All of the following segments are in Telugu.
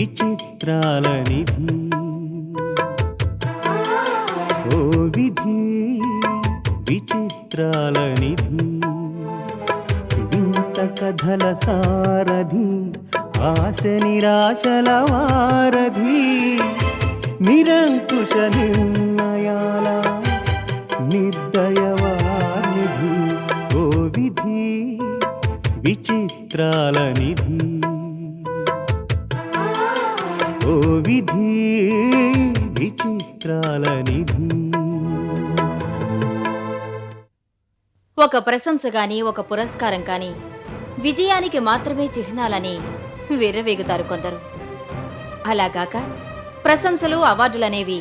విచిత్రాల నిధి ఓ విధి విచిత్రాల నిధి వింత కథల సారథి ఆశ నిరాశల వారధి నిరంకుశ నిర్ణయాల నిర్దయవానిధి ఓ విధి విచిత్రాల నిధి ఓ విధి విచిత్రాల నిధి. ఒక ప్రశంస గాని ఒక పురస్కారం కాని విజయానికి మాత్రమే చిహ్నాలని విర్రవీగుతారు కొందరు. అలాగాక ప్రశంసలు అవార్డులనేవి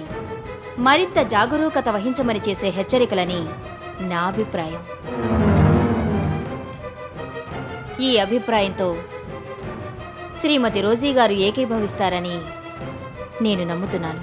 మరింత జాగరూకత వహించమని చేసే హెచ్చరికలని నా అభిప్రాయం. ఈ అభిప్రాయంతో శ్రీమతి రోజీ గారు ఏకీభవిస్తారని నేను నమ్ముతున్నాను.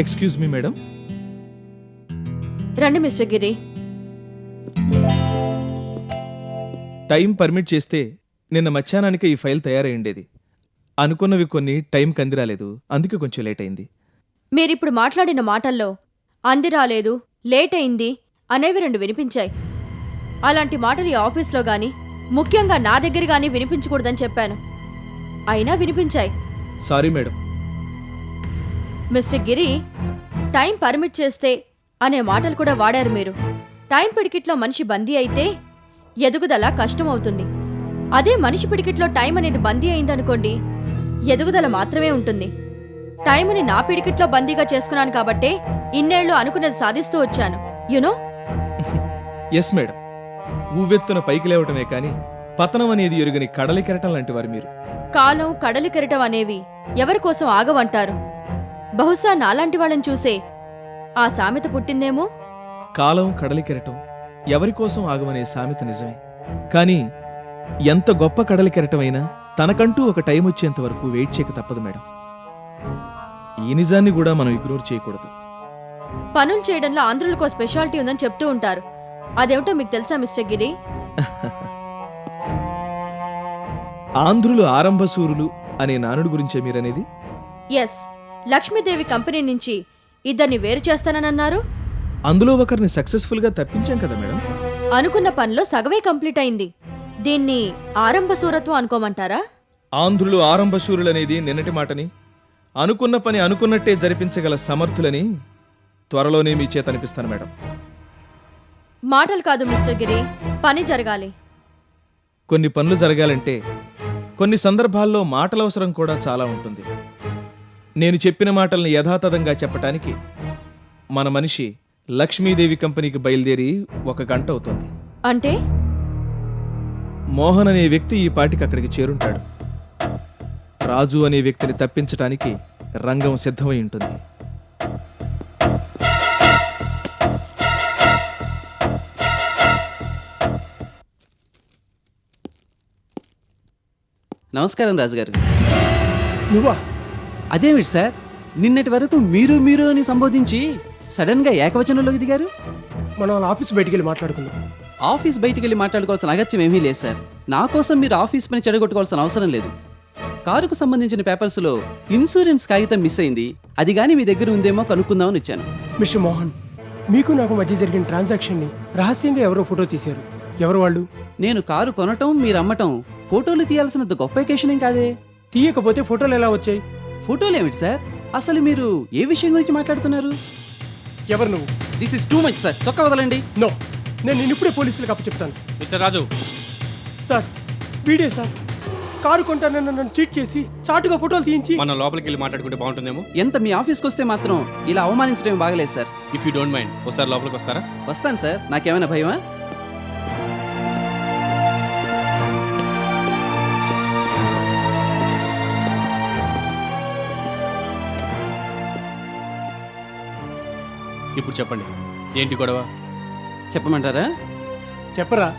Excuse me madam. రండి మిస్టర్ గిరి. టైం పర్మిట్ చేస్తే నిన్న మధ్యాహ్నానికి ఈ ఫైల్ తయారైండేది. అనుకున్నవి కొన్ని టైం కంది రాలేదు, అందుకే కొంచెం లేట్ అయింది. మీరిప్పుడు మాట్లాడిన మాటల్లో అంది రాలేదు, లేట్ అయింది అనేవి 2 వినిపించాయి. అలాంటి మాటలు ఈ ఆఫీస్లో గాని ముఖ్యంగా నా దగ్గర గాని వినిపించకూడదని చెప్పాను, అయినా వినిపించాయి. Sorry madam. మిస్టర్ గిరి, టైం పర్మిట్ చేస్తే అనే మాటలు కూడా వాడారు మీరు. టైం పిడికిట్లో మనిషి బందీ అయితే ఎదుగుదల కష్టమవుతుంది. అదే మనిషి పిడికిట్లో టైం అనేది బందీ అయిందనుకోండి, ఎదుగుదల మాత్రమే ఉంటుంది. టైంని నా పిడికిట్లో బందీగా చేసుకున్నాను కాబట్టే ఇన్నేళ్లు అనుకున్నది సాధిస్తూ వచ్చాను. యునో. Yes madam. ఊవెత్తున పైకి లేవటమే కాని పతనం అనేది ఎరుగని కడలి కెరటం లాంటి వారు మీరు. కాలం కడలి కెరటం అనేవి ఎవరి కోసం ఆగవంటారు. బహుశా నాలాంటి వాళ్ళని చూసే ఆ సామెత పుట్టిందేమో. కాలం కడలి కెరటం ఎవరికోసం ఆగమనే సామెత నిజమే. కానీ ఎంత గొప్ప కడలి కెరటమైనా తనకంటూ ఒక టైం వచ్చేంత వరకు వెయిట్ చేయక తప్పదు మేడం. ఈ నిజాన్ని కూడా మనం ఇగ్నోర్ చేయకూడదు. పనులు చేయడంలో ఆంధ్రులకు స్పెషాలిటీ ఉందని చెప్తూ ఉంటారు. అదేమిటో మీకు తెలుసా మిస్టర్ గిరి? ఆంధ్రులు ఆరంభసూరులు అనే నానుడి గురించే మీరనేది? ఎస్. లక్ష్మీదేవి కంపెనీ నుంచి 2 వేరు చేస్తానన్నారు. అందులో ఒకరిని సక్సెస్ఫుల్ గా తప్పించాం కదా మేడం. అనుకున్న పనిలో సగమే కంప్లీట్ అయింది. దీన్ని ఆరంభ సూరత్వం అనుకోమంటారా? ఆంధ్రులు ఆరంభశూరులనేది నిన్నటి మాటని, అనుకున్న పని అనుకున్నట్టే జరిపించగల సమర్థులని త్వరలోనే మీ చేత అనిపిస్తాను మేడం. మాటలు కాదు మిస్టర్ గిరి, పని జరగాలి. కొన్ని పనులు జరగాలంటే కొన్ని సందర్భాల్లో మాటల అవసరం కూడా చాలా ఉంటుంది. నేను చెప్పిన మాటల్ని యథాతథంగా చెప్పటానికి మన మనిషి లక్ష్మీదేవి కంపెనీకి బయలుదేరి 1 గంట అవుతుంది. అంటే మోహన్ అనే వ్యక్తి ఈ పాటికి అక్కడికి చేరుంటాడు. రాజు అనే వ్యక్తిని తప్పించటానికి రంగం సిద్ధమై ఉంటుంది. నమస్కారం రాజుగారు. నువ్వా? అదేమిటి సార్, నిన్నటి వరకు మీరు మీరు అని సంబోధించి సడన్గా ఏకవచనంలోకి దిగారు? మనం వాళ్ళ ఆఫీస్ బయటికి వెళ్ళి మాట్లాడుకుందాం. ఆఫీస్ బయటికి వెళ్ళి మాట్లాడుకోవాల్సిన అగత్యం ఏమీ లేదు సార్. నా కోసం మీరు ఆఫీస్ పని చెడగొట్టుకోవాల్సిన అవసరం లేదు. కారుకు సంబంధించిన పేపర్స్లో ఇన్సూరెన్స్ కాగితం మిస్ అయింది, అది కానీ మీ దగ్గర ఉందేమో కనుక్కుందామని వచ్చాను. మిస్టర్ మోహన్, మీకు నాకు మధ్య జరిగిన ట్రాన్సాక్షన్ని రహస్యంగా ఎవరో ఫోటో తీశారు. ఎవరు వాళ్ళు? నేను కారు కొనటం, మీరు అమ్మటం ఫోటోలు తీయాల్సినంత గొప్ప ఎకేషన్ ఏం కాదే. తీయకపోతే ఫోటోలు ఎలా వచ్చాయి? ఫోటోలు ఏమిటి సార్, అసలు మీరు ఏ విషయం గురించి మాట్లాడుతున్నారు? ఎవరు నువ్వు? This is too much sir, చొక్కా వదలండి. నో, నేను ఇప్పుడే పోలీసులకు అప్పచెప్తాను. మిస్టర్ రాజు. సార్, వీడే సార్. కారు కొంటానని నన్ను చీట్ చేసి చాటుగా ఫోటోలు తీయించి. మనం లోపలికి వెళ్ళి మాట్లాడుకుంటే బాగుంటుందేమో. ఎంత మీ ఆఫీస్కి వస్తే మాత్రం ఇలా అవమానించడం బాగలేదు sir. If you don't mind ఒకసారి లోపలికి వస్తారా? వస్తాను సార్, నాకేమైనా భయమా? ఇప్పుడు చెప్పండి, ఏంటి గొడవ? చెప్పమంటారా? చెప్పరా,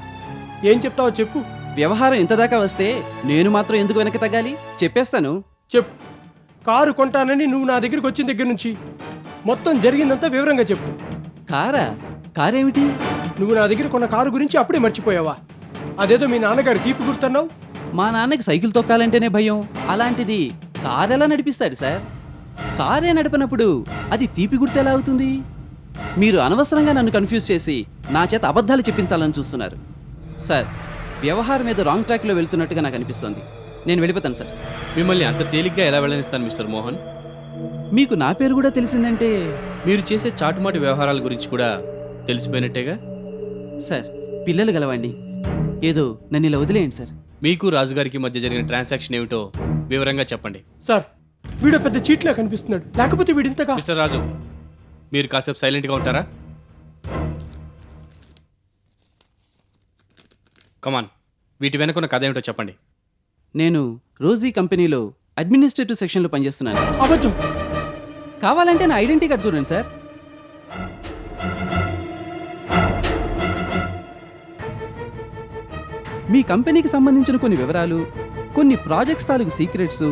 ఏం చెప్తావో చెప్పు. వ్యవహారం ఇంతదాకా వస్తే నేను మాత్రం ఎందుకు వెనక్కి తగ్గాలి? చెప్పేస్తాను. చెప్పు. కారు కొంటానని నువ్వు నా దగ్గరికి వచ్చిన దగ్గర నుంచి మొత్తం జరిగిందంతా వివరంగా చెప్పు. కారేమిటి? నువ్వు నా దగ్గర కొన్న కారు గురించి అప్పుడే మర్చిపోయావా? అదేదో మీ నాన్నగారు తీపి గుర్తున్నావు. మా నాన్నకి సైకిల్ తొక్కాలంటేనే భయం, అలాంటిది కారు ఎలా నడిపిస్తాడు సార్? కారే నడిపినప్పుడు అది తీపి గుర్తు ఎలా అవుతుంది? మీరు అనవసరంగా నన్ను కన్ఫ్యూజ్ చేసి నా చేత అబద్ధాలు చెప్పించాలని చూస్తున్నారు సార్. వ్యవహారం ఏదో రాంగ్ ట్రాక్లో వెళ్తున్నట్టుగా నాకు అనిపిస్తోంది. నేను వెళ్ళిపోతాను సార్. మిమ్మల్ని అంత తేలిగ్గా ఎలా వెళ్ళనిస్తాను మిస్టర్ మోహన్? మీకు నా పేరు కూడా తెలిసిందంటే మీరు చేసే చాటుమాటి వ్యవహారాల గురించి కూడా తెలిసిపోయినట్టేగా. సార్, పిల్లలు గలవండి, ఏదో నన్ను ఇలా వదిలేయండి సార్. మీకు రాజుగారికి మధ్య జరిగిన ట్రాన్సాక్షన్ ఏమిటో వివరంగా చెప్పండి. సార్, వీడు పెద్ద చీట్లా కనిపిస్తున్నాడు, లేకపోతే వీడింతగా. మిస్టర్ రాజు, మీరు కాసేపు సైలెంట్గా ఉంటారా? కమాన్, వీటి వెనుకున్న కథ ఏమిటో చెప్పండి. నేను రోజీ కంపెనీలో అడ్మినిస్ట్రేటివ్ సెక్షన్లో పనిచేస్తున్నాను సార్. అబద్ధం. కావాలంటే నా ఐడెంటిటీ కార్డు చూడండి సార్. మీ కంపెనీకి సంబంధించిన కొన్ని వివరాలు, కొన్ని ప్రాజెక్ట్స్ తాలూకు సీక్రెట్స్,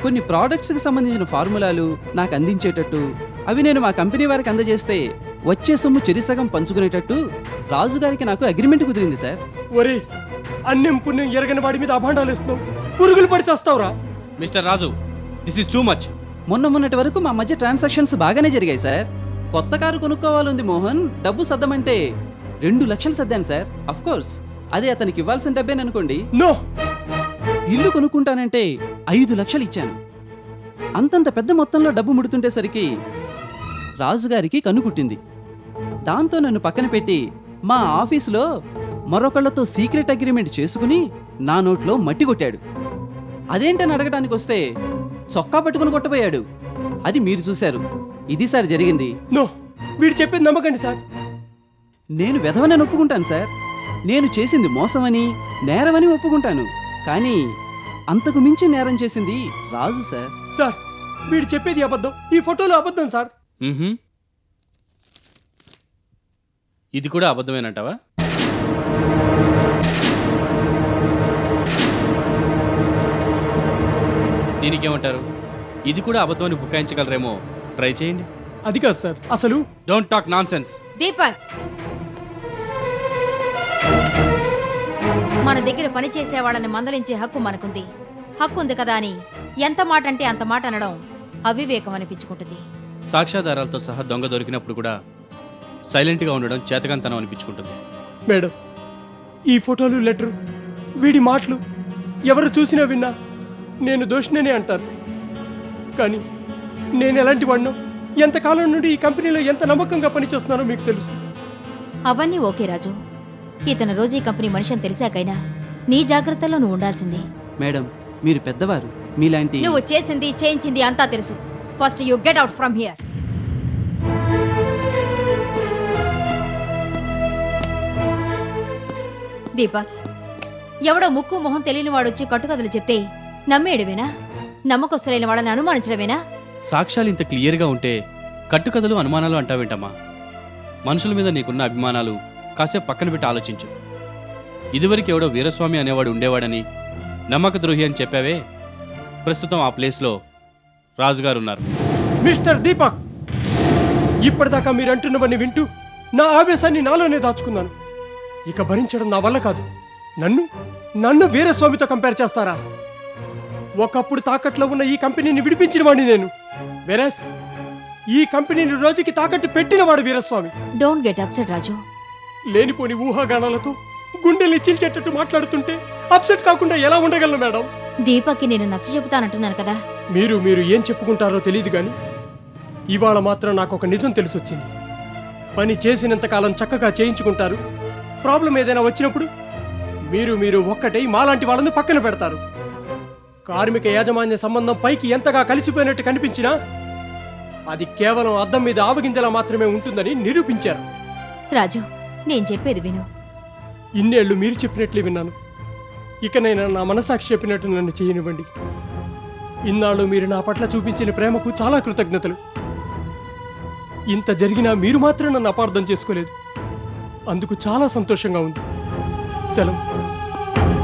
కొన్ని ప్రోడక్ట్స్కి సంబంధించిన ఫార్ములాలు నాకు అందించేటట్టు, అవి నేను మా కంపెనీ వారికి అందజేస్తే వచ్చే సొమ్ము చెరిసగం పంచుకునేటట్టు రాజుగారికి నాకు అగ్రిమెంట్ కుదిరింది సార్. ఒరే, అన్నం పుణ్యం ఎరగని వాడి మీద అభాండాలు ఇస్తున్నావు, పురుగులు పడి చేస్తావురా. Mister Raju, this is too much. మొన్నటి వరకు మా మధ్య ట్రాన్సాక్షన్స్ బాగానే జరిగాయి సార్. కొత్త కారు కొనుక్కోవాలంది మోహన్, డబ్బు సర్దమంటే 2 లక్షలు సర్దాను సార్. అఫ్ కోర్స్ అదే అతనికి ఇవ్వాల్సిన డబ్బేననుకోండి. నో. ఇల్లు కొనుక్కుంటానంటే 5 లక్షలు ఇచ్చాను. అంతంత పెద్ద మొత్తంలో డబ్బు ముడుతుంటేసరికి రాజుగారికి కన్ను కుట్టింది. దాంతో నన్ను పక్కన పెట్టి మా ఆఫీసులో మరొకళ్లతో సీక్రెట్ అగ్రిమెంట్ చేసుకుని నా నోట్లో మట్టి కొట్టాడు. అదేంటని అడగటానికి వస్తే చొక్కా పట్టుకుని కొట్టబోయాడు. అది మీరు చూశారు. ఇది సార్ జరిగింది. నో, వీడు చెప్పేది నమ్మకండి సార్. నేను వెధవనని ఒప్పుకుంటాను సార్. నేను చేసింది మోసమని, నేరమని ఒప్పుకుంటాను. కానీ అంతకు మించి నేరం చేసింది రాజు సార్. సార్, వీడు చెప్పేది అబద్ధం, ఈ ఫోటోలో అబద్ధం సార్. ఇది కూడా అబద్ధమేనంటావా? దీనికేమంటారు? ఇది కూడా అబద్ధమని బుకాయించగలరేమో, ట్రై చేయండి. అది కాదు సార్, అసలు. Don't talk non sense. Deepak, మన దగ్గర పనిచేసే వాళ్ళని మందలించే హక్కు మనకుంది. హక్కు ఉంది కదా అని ఎంత మాట అంటే అంత మాట అనడం అవివేకం అనిపించుకుంటుంది. సాక్ష్యాధారాలతో సహా దొంగ దొరికినప్పుడు కూడా సైలెంట్గా ఉండడం చేతకంతనం అనిపించుకుంటుంది. మేడం, ఈ ఫోటోలు, లెటరు, వీడి మాటలు ఎవరు చూసినా విన్నా నేను దోషిననే అంటారు. కానీ నేను ఎలాంటి వాడినో, ఎంతకాలం నుండి ఈ కంపెనీలో ఎంత నమ్మకంగా పనిచేస్తున్నానో మీకు తెలుసు. అవన్నీ ఓకే రాజు. ఇతను రోజీ కంపెనీ మనిషి అని తెలిసాకైనా నీ జాగ్రత్తలో నువ్వు ఉండాల్సింది. మేడం, మీరు పెద్దవారు. మీలాంటి నువ్వు చేసింది చేయించింది అంతా తెలుసు. First you get out from here. Deepak, ఎవడో ముక్కు మొహం తెలియని వాడొచ్చి కట్టుకథలు చెప్తే నమ్మేయడమేనా? నమ్మకొస్తలేని వాళ్ళని అనుమానించడమేనా? సాక్ష్యాలు ఇంత క్లియర్గా ఉంటే కట్టుకథలు, అనుమానాలు అంటావేంటమ్మా? మనుషుల మీద నీకున్న అభిమానాలు కాసేపు పక్కన పెట్టి ఆలోచించు. ఇదివరకు ఎవడో వీరస్వామి అనేవాడు ఉండేవాడని, నమ్మక ద్రోహి అని చెప్పావే, ప్రస్తుతం ఆ ప్లేస్లో రాజుగారు ఉన్నారు. మిస్టర్ దీపక్, ఇప్పటిదాకా మీరు అంటున్నవన్నీ వింటూ నా ఆవేశాన్ని నాలోనే దాచుకున్నాను. ఇక భరించడం నా వల్ల కాదు. నన్ను వీరస్వామితో కంపేర్ చేస్తారా? ఒకప్పుడు తాకట్లో ఉన్న ఈ కంపెనీని విడిపించిన వాడిని నేను. వెరస్ ఈ కంపెనీని రోజుకి తాకట్టు పెట్టినవాడు వీరస్వామి. డోంట్ గెట్ అప్సెట్ రాజు. లేనిపోని ఊహాగానాలతో గుండెల్ని చీల్చేటట్టు మాట్లాడుతుంటే అప్సెట్ కాకుండా ఎలా ఉండగలను మేడం? దీపక్కి నేను నచ్చ చెబుతానంటున్నాను కదా. మీరు ఏం చెప్పుకుంటారో తెలియదు కానీ ఇవాళ మాత్రం నాకు ఒక నిజం తెలిసొచ్చింది. పని చేసినంతకాలం చక్కగా చేయించుకుంటారు. ప్రాబ్లం ఏదైనా వచ్చినప్పుడు మీరు ఒక్కటై మాలాంటి వాళ్ళని పక్కన పెడతారు. కార్మిక యాజమాన్య సంబంధం పైకి ఎంతగా కలిసిపోయినట్టు కనిపించినా అది కేవలం అద్దం మీద ఆవగింజలా మాత్రమే ఉంటుందని నిరూపించారు. రాజు, నేను చెప్పేది విను. ఇన్నేళ్లు మీరు చెప్పినట్లే విన్నాను. ఇకనైనా నా మనసాక్షి చెప్పినట్టు నన్ను చేయనివ్వండి. ఇన్నాళ్ళు మీరు నా పట్ల చూపించిన ప్రేమకు చాలా కృతజ్ఞతలు. ఇంత జరిగినా మీరు మాత్రం నన్ను అపార్థం చేసుకోలేదు. అందుకు చాలా సంతోషంగా ఉంది. సెలవు.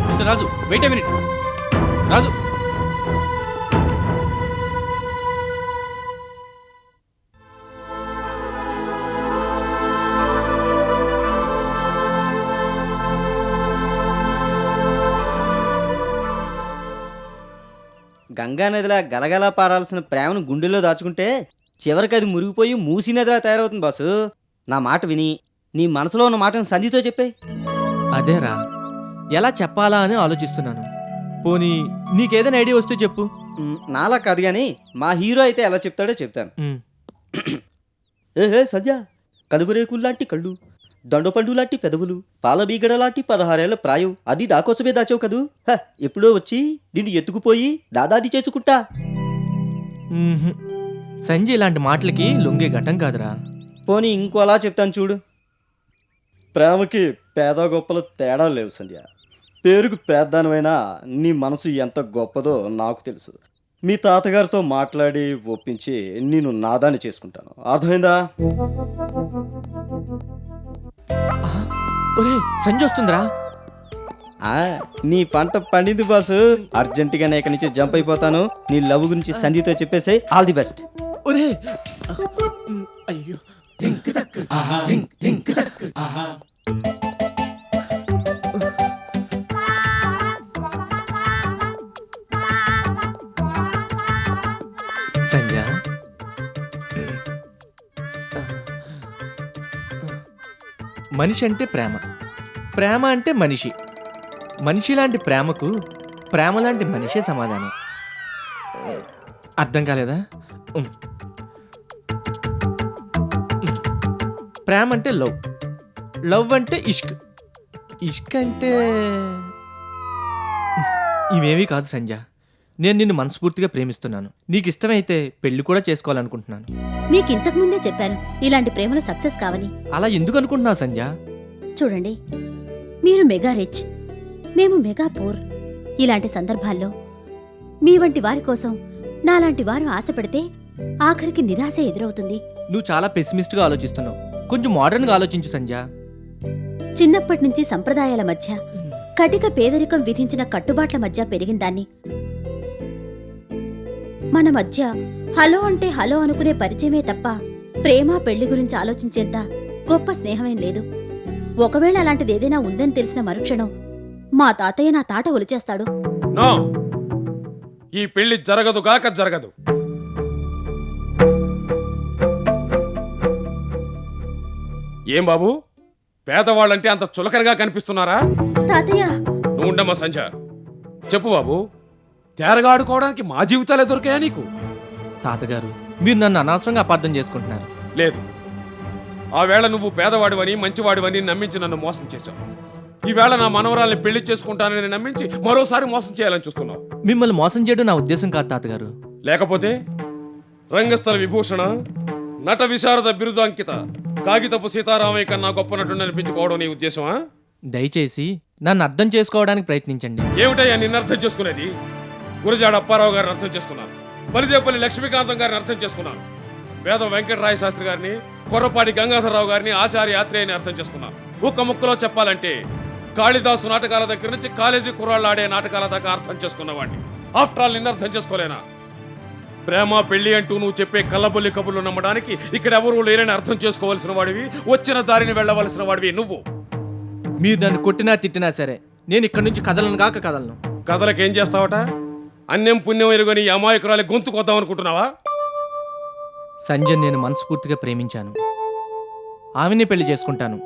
Mister Raju, wait a minute. Raju, గంగానదిలా గలగలా పారాల్సిన ప్రేమను గుండెల్లో దాచుకుంటే చివరికి అది మురిగిపోయి మూసీ నదిలా తయారవుతుంది బాసు. నా మాట విని నీ మనసులో ఉన్న మాటను సంధితో చెప్పే. అదేరా, ఎలా చెప్పాలా అని ఆలోచిస్తున్నాను. పోనీ నీకేదైనా ఐడియా వస్తే చెప్పు. నాలా కాదు కానీ మా హీరో అయితే ఎలా చెప్తాడో చెప్తాను. మ్. ఏహే సద్య, కలుగురేకుల్లాంటి కళ్ళు, దండపండు లాంటి పెదవులు, పాలబీగడ లాంటి 16 ఏళ్ల ప్రాయం అది దాకోసమే దాచావు కదూ. ఎప్పుడో వచ్చి నిన్ను ఎత్తుకుపోయి దాదాది చేసుకుంటా. మ్మ్హ్. సంజయ్ ఇలాంటి మాటలకి లొంగే ఘటం కాదురా. పోనీ ఇంకోలా చెప్తాను చూడు. ప్రేమకి పేద గొప్పలు తేడా లేవు సంధ్య. పేరుకు పేద్దానివైనా నీ మనసు ఎంత గొప్పదో నాకు తెలుసు. మీ తాతగారితో మాట్లాడి ఒప్పించి నేను నాదాన్ని చేసుకుంటాను. అర్థమైందా? ఒరే, సంజయ్ వస్తుందిరా. నీ పంట పండింది బాసు. అర్జెంటుగానే ఇక్కడి నుంచి జంప్ అయిపోతాను. నీ లవ్ గురించి సంధితో చెప్పేసి ఆల్ ది బెస్ట్. ఒరే, అయ్యో. సంజయ్, మనిషి అంటే ప్రేమ, ప్రేమ అంటే మనిషి, మనిషి లాంటి ప్రేమకు ప్రేమ లాంటి మనిషే సమాధానం. అర్థం కాలేదా? ప్రేమ అంటే లవ్, లవ్ అంటే ఇష్క్, ఇష్క్ అంటే ఇవేమీ కాదు సంజయ్. నేను నిన్ను మనస్ఫూర్తిగా ప్రేమిస్తున్నాను. నీకు ఇష్టమైతే పెళ్లి కూడా చేసుకోవాలనుకుంటున్నాను. మీకు ఇంతకు ముందే చెప్పాను ఇలాంటి ప్రేమలు సక్సెస్ కావని. అలా ఎందుకు అనుకుంటున్నావు సంజయ్? చూడండి, మీరు మెగా రిచ్, మేము మెగా పూర్. ఇలాంటి సందర్భాల్లో మీ వంటి వారి కోసం నాలాంటి వారు ఆశ పెడితే ఆఖరికి నిరాశ ఎదురవుతుంది. నువ్వు చాలా పెసిమిస్ట్గా ఆలోచిస్తున్నావు. కొంచెం మోడర్న్గా ఆలోచించు సంజయ్. చిన్నప్పటి నుంచి సంప్రదాయాల మధ్య, కటిక పేదరికం విధించిన కట్టుబాట్ల మధ్య పెరిగిన దాన్ని. మన మధ్య హలో అంటే హలో అనుకునే పరిచయమే తప్ప ప్రేమ పెళ్లి గురించి ఆలోచించేంత గొప్ప స్నేహమేం లేదు. ఒకవేళ అలాంటిది ఏదైనా ఉందని తెలిసిన మరుక్షణం మా తాతయ్య నా తాట ఒలిచేస్తాడు. నో, ఈ పెళ్లి జరగదు గాక జరగదు. ఏం బాబు, పేదవాళ్ళంటే అంత చులకనగా కనిపిస్తున్నారా? తాతయ్య, నువ్వు ఉండమ్మా సంజ. చెప్పు బాబు, తేరగా ఆడుకోవడానికి మా జీవితాలే దొరికాయా నీకు? తాతగారు, మీరు నన్ను అనవసరంగా అపార్థం చేసుకుంటున్నారు. లేదు, ఆ వేళ నువ్వు పేదవాడివని మంచివాడివని నమ్మించి నన్ను మోసం చేశావు. ఈవేళ నా మనవరాల్ని పెళ్లి చేసుకుంటానని నమ్మించి మరోసారి మోసం చేయాలని చూస్తున్నావు. మిమ్మల్ని మోసం చేయడం నా ఉద్దేశం కాదు తాతగారు. లేకపోతే రంగస్థల విభూషణ, నట విశారద బిరుదాంకిత కాగితపు సీతారామయ్య కన్నా గొప్ప నటుడు అనిపించుకోవడం నీ ఉద్దేశమా? దయచేసి నన్ను అర్థం చేసుకోవడానికి ప్రయత్నించండి. ఏమిటయ్యా నిన్ను అర్థం చేసుకునేది? గురజాడ అప్పారావు గారిని అర్థం చేసుకున్నాను, బలిదేపల్లి లక్ష్మీకాంతం గారిని అర్థం చేసుకున్నాను, వేద వెంకటరాయ శాస్త్రి గారిని, కొర్రపాటి గంగాధరరావు గారిని, ఆచార్య ఆత్రేయని అర్థం చేసుకున్నాను. ఒక్క ముక్కలో చెప్పాలంటే కాళిదాసు నాటకాల దగ్గర నుంచి కాలేజీ కుర్రాళ్ళు ఆడే నాటకాల దాకా అర్థం చేసుకున్నవాడిని. ఆఫ్టర్ ఆల్ నిన్ను అర్థం చేసుకోలేనా? ప్రేమ పెళ్లి అంటూ నువ్వు చెప్పే కళ్ళబొల్లి కబుర్లు నమ్మడానికి ఇక్కడ ఎవరూ లేరని అర్థం చేసుకోవాల్సిన వాడివి, వచ్చిన దారిని వెళ్ళవలసిన వాడివి నువ్వు. మీరు నన్ను కొట్టినా తిట్టినా సరే నేను ఇక్కడి నుంచి కదలను కాక కదలను. కథలకేం చేస్తావట? అన్యం పుణ్యం ఎరుగని అమాయకురాలి గొంతు కొద్దాం అనుకుంటున్నావా? సంజయ్ నేను మనస్ఫూర్తిగా ప్రేమించాను, ఆమెనే పెళ్లి చేసుకుంటాను.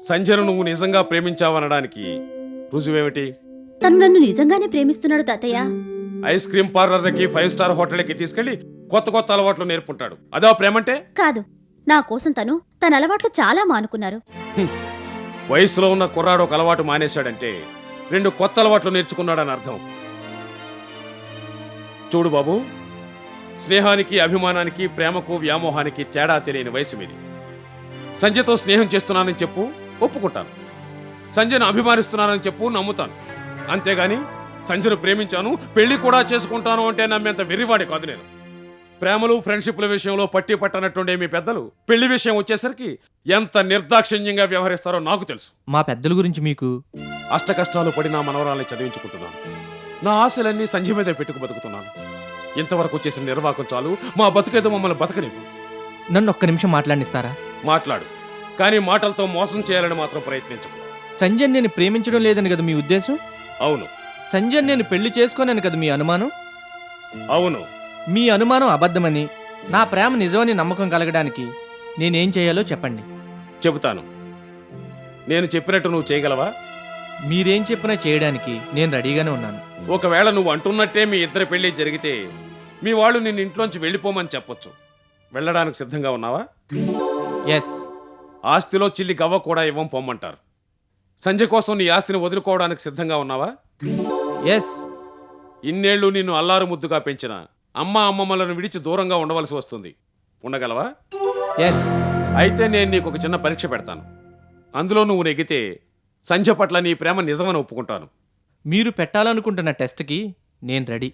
సంజయను నువ్వు నిజంగా ప్రేమించావనడానికి రుజువేమిటి? తను నన్ను నిజంగానే ప్రేమిస్తున్నాడు తాతయ్య. ఐస్ క్రీమ్ పార్లర్లకి 5 స్టార్ హోటల్కి తీసుకెళ్లి కొత్త కొత్త అలవాట్లు నేర్పుంటాడు. అదా ప్రేమంటే? కాదు, నా కోసం తన అలవాట్లు చాలా మానుకున్నారు. వయసులో ఉన్న కుర్రాడు ఒక అలవాటు మానేశాడంటే 2 కొత్త అలవాట్లు నేర్చుకున్నాడని అర్థం. చూడు బాబు, స్నేహానికి, అభిమానానికి, ప్రేమకు, వ్యామోహానికి తేడా తెలియని వయసు మీది. సంజయ్తో స్నేహం చేస్తున్నానని చెప్పు, ఒప్పుకుంటాను. సంజయ్ను అభిమానిస్తున్నానని చెప్పు, నమ్ముతాను. అంతేగాని సంజయ్ను ప్రేమించాను, పెళ్లి కూడా చేసుకుంటాను అంటే నమ్మేంత వెర్రివాడి కాదు నేను. ప్రేమలు ఫ్రెండ్షిప్ల విషయంలో పట్టి పట్టనట్టుండే మీ పెద్దలు పెళ్లి విషయం వచ్చేసరికి ఎంత నిర్దాక్షిణ్యంగా వ్యవహరిస్తారో నాకు తెలుసు. మా పెద్దల గురించి మీకు అష్ట కష్టాలు పడి నా మనవరాల్ని చదివించుకుంటున్నాను. నా ఆశలన్నీ సంధ్య మీద పెట్టుకు బతుకుతున్నాను. ఇంతవరకు చేసిన నిర్వాకం చాలు. మా బతుకేదో మమ్మల్ని బతకనివ్వు. నన్ను ఒక్క నిమిషం మాట్లాడినిస్తారా? మాట్లాడు, కానీ మాటలతో మోసం చేయాలని మాత్రం ప్రయత్నించకు. సంజయ్ నేను ప్రేమించడం లేదని కదా మీ ఉద్దేశం? అవును. సంజయ్ నేను పెళ్లి చేసుకోనని కదా మీ అనుమానం? అవును. మీ అనుమానం అబద్ధమని, నా ప్రేమ నిజమని నమ్మకం కలగడానికి నేనేం చేయాలో చెప్పండి. చెబుతాను. నేను చెప్పినట్టు నువ్వు చేయగలవా? మీరేం చెప్పినా చేయడానికి నేను రెడీగానే ఉన్నాను. ఒకవేళ నువ్వు అంటున్నట్టే మీ ఇద్దరి పెళ్లి జరిగితే మీ వాళ్ళు నిన్ను ఇంట్లోంచి వెళ్ళిపోమని చెప్పొచ్చు. వెళ్ళడానికి సిద్ధంగా ఉన్నావా? ఎస్. ఆస్తిలో చిల్లి గవ్వ కూడా ఇవ్వం పొమ్మంటారు. సంజయ్ కోసం నీ ఆస్తిని వదులుకోవడానికి సిద్ధంగా ఉన్నావా? ఎస్. ఇన్నేళ్లు నిన్ను అల్లారు ముద్దుగా పెంచిన అమ్మమ్మలను విడిచి దూరంగా ఉండవలసి వస్తుంది. ఉండగలవా? ఎస్. అయితే నేను నీకు ఒక చిన్న పరీక్ష పెడతాను. అందులో నువ్వు నెగితే సంధ్య పట్ల నీ ప్రేమ నిజమని ఒప్పుకుంటాను. మీరు పెట్టాలనుకుంటున్న టెస్ట్కి నేను రెడీ.